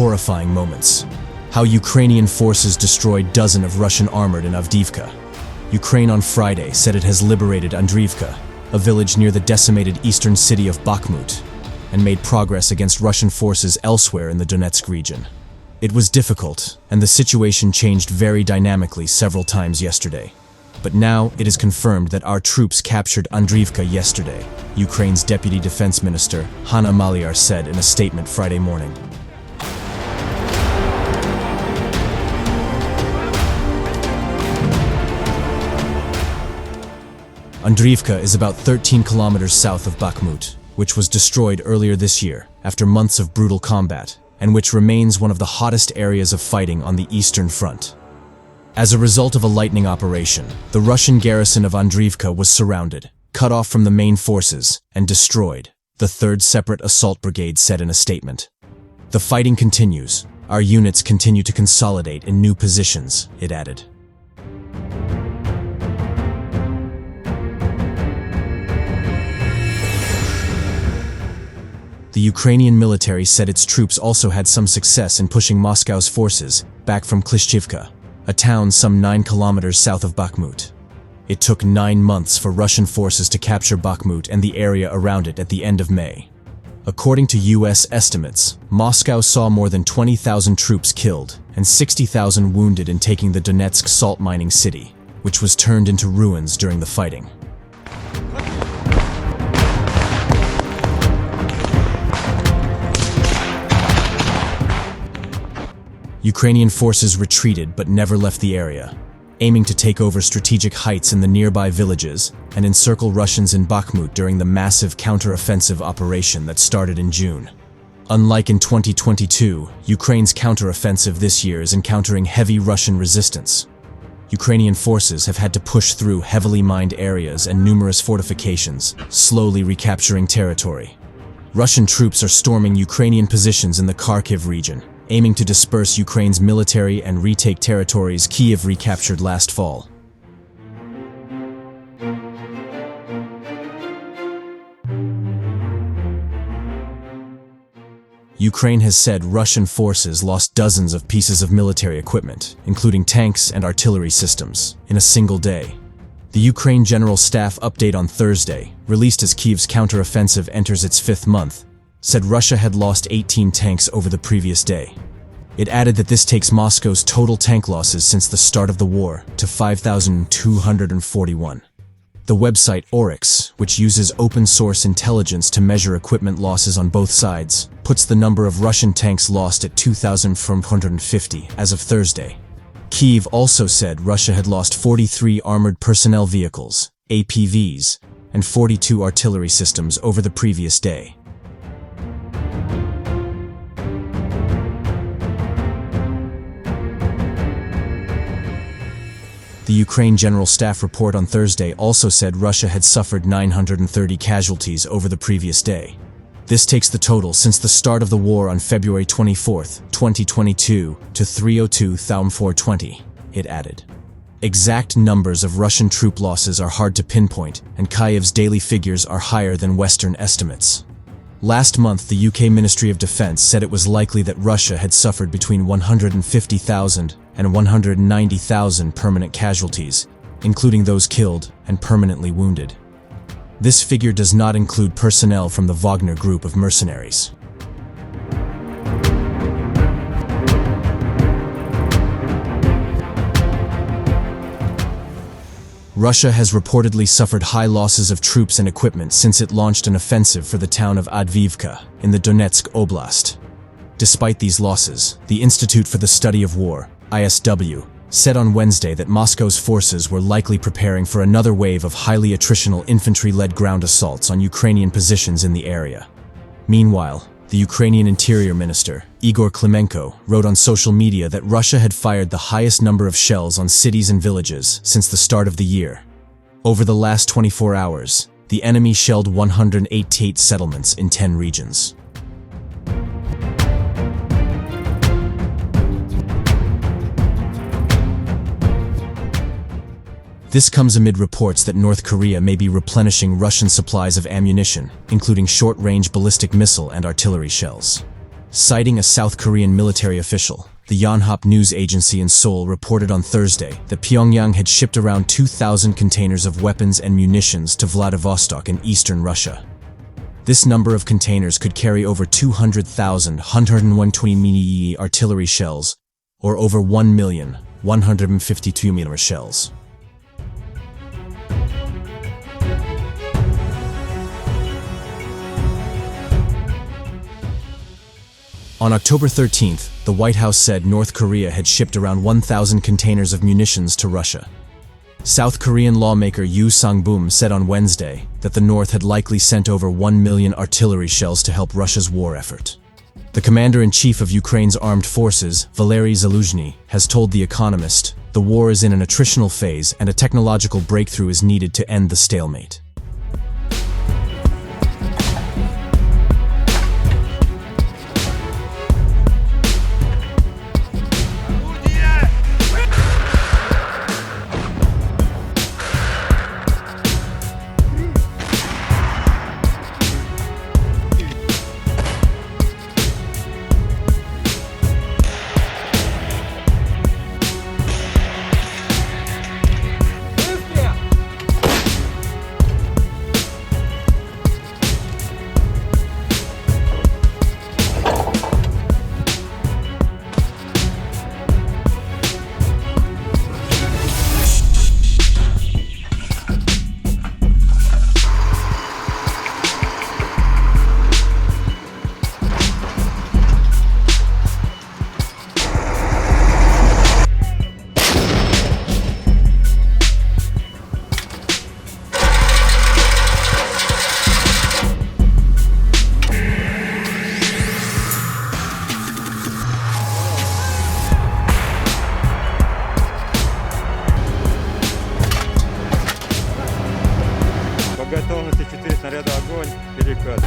horrifying moments. How Ukrainian forces destroyed dozens of Russian armored in Avdiivka. Ukraine on Friday said it has liberated Andriivka, a village near the decimated eastern city of Bakhmut, and made progress against Russian forces elsewhere in the Donetsk region. It was difficult, and the situation changed very dynamically several times yesterday. But now it is confirmed that our troops captured Andriivka yesterday, Ukraine's Deputy Defense Minister Hanna Maliar said in a statement Friday morning. Andriivka is about 13 kilometers south of Bakhmut, which was destroyed earlier this year after months of brutal combat, and which remains one of the hottest areas of fighting on the Eastern Front. As a result of a lightning operation, the Russian garrison of Andriivka was surrounded, cut off from the main forces, and destroyed, the 3rd Separate Assault Brigade said in a statement. The fighting continues. Our units continue to consolidate in new positions, it added. The Ukrainian military said its troops also had some success in pushing Moscow's forces back from Klishchivka, a town some 9 kilometers south of Bakhmut. It took 9 months for Russian forces to capture Bakhmut and the area around it at the end of May. According to U.S. estimates, Moscow saw more than 20,000 troops killed and 60,000 wounded in taking the Donetsk salt mining city, which was turned into ruins during the fighting. Ukrainian forces retreated but never left the area, aiming to take over strategic heights in the nearby villages and encircle Russians in Bakhmut during the massive counter-offensive operation that started in June. Unlike in 2022, Ukraine's counter-offensive this year is encountering heavy Russian resistance. Ukrainian forces have had to push through heavily mined areas and numerous fortifications, slowly recapturing territory. Russian troops are storming Ukrainian positions in the Kharkiv region, aiming to disperse Ukraine's military and retake territories Kyiv recaptured last fall. Ukraine has said Russian forces lost dozens of pieces of military equipment, including tanks and artillery systems, in a single day. The Ukraine General Staff update on Thursday, released as Kyiv's counteroffensive enters its 5th month, said Russia had lost 18 tanks over the previous day. It added that this takes Moscow's total tank losses since the start of the war to 5,241. The website Oryx, which uses open-source intelligence to measure equipment losses on both sides, puts the number of Russian tanks lost at 2,450 as of Thursday. Kyiv also said Russia had lost 43 armored personnel vehicles, APVs, and 42 artillery systems over the previous day. The Ukraine General Staff report on Thursday also said Russia had suffered 930 casualties over the previous day. This takes the total since the start of the war on February 24, 2022 to 302,420, it added. Exact numbers of Russian troop losses are hard to pinpoint, and Kyiv's daily figures are higher than Western estimates. Last month, the UK Ministry of Defense said it was likely that Russia had suffered between 150,000 and 190,000 permanent casualties, including those killed and permanently wounded. This figure does not include personnel from the Wagner group of mercenaries. Russia has reportedly suffered high losses of troops and equipment since it launched an offensive for the town of Avdiivka in the Donetsk Oblast. Despite these losses, the Institute for the Study of War, ISW, said on Wednesday that Moscow's forces were likely preparing for another wave of highly attritional infantry-led ground assaults on Ukrainian positions in the area. Meanwhile, the Ukrainian Interior Minister, Igor Klimenko, wrote on social media that Russia had fired the highest number of shells on cities and villages since the start of the year. Over the last 24 hours, the enemy shelled 188 settlements in 10 regions. This comes amid reports that North Korea may be replenishing Russian supplies of ammunition, including short-range ballistic missile and artillery shells. Citing a South Korean military official, the Yonhap news agency in Seoul reported on Thursday that Pyongyang had shipped around 2,000 containers of weapons and munitions to Vladivostok in eastern Russia. This number of containers could carry over 200,000 120 mm artillery shells, or over 1,152 mm shells. On October 13th, the White House said North Korea had shipped around 1,000 containers of munitions to Russia. South Korean lawmaker Yoo Sang-bum said on Wednesday that the North had likely sent over 1 million artillery shells to help Russia's war effort. The commander-in-chief of Ukraine's armed forces, Valery Zaluzhny, has told The Economist, the war is in an attritional phase and a technological breakthrough is needed to end the stalemate. По готовности 4 снаряда огонь, перекат.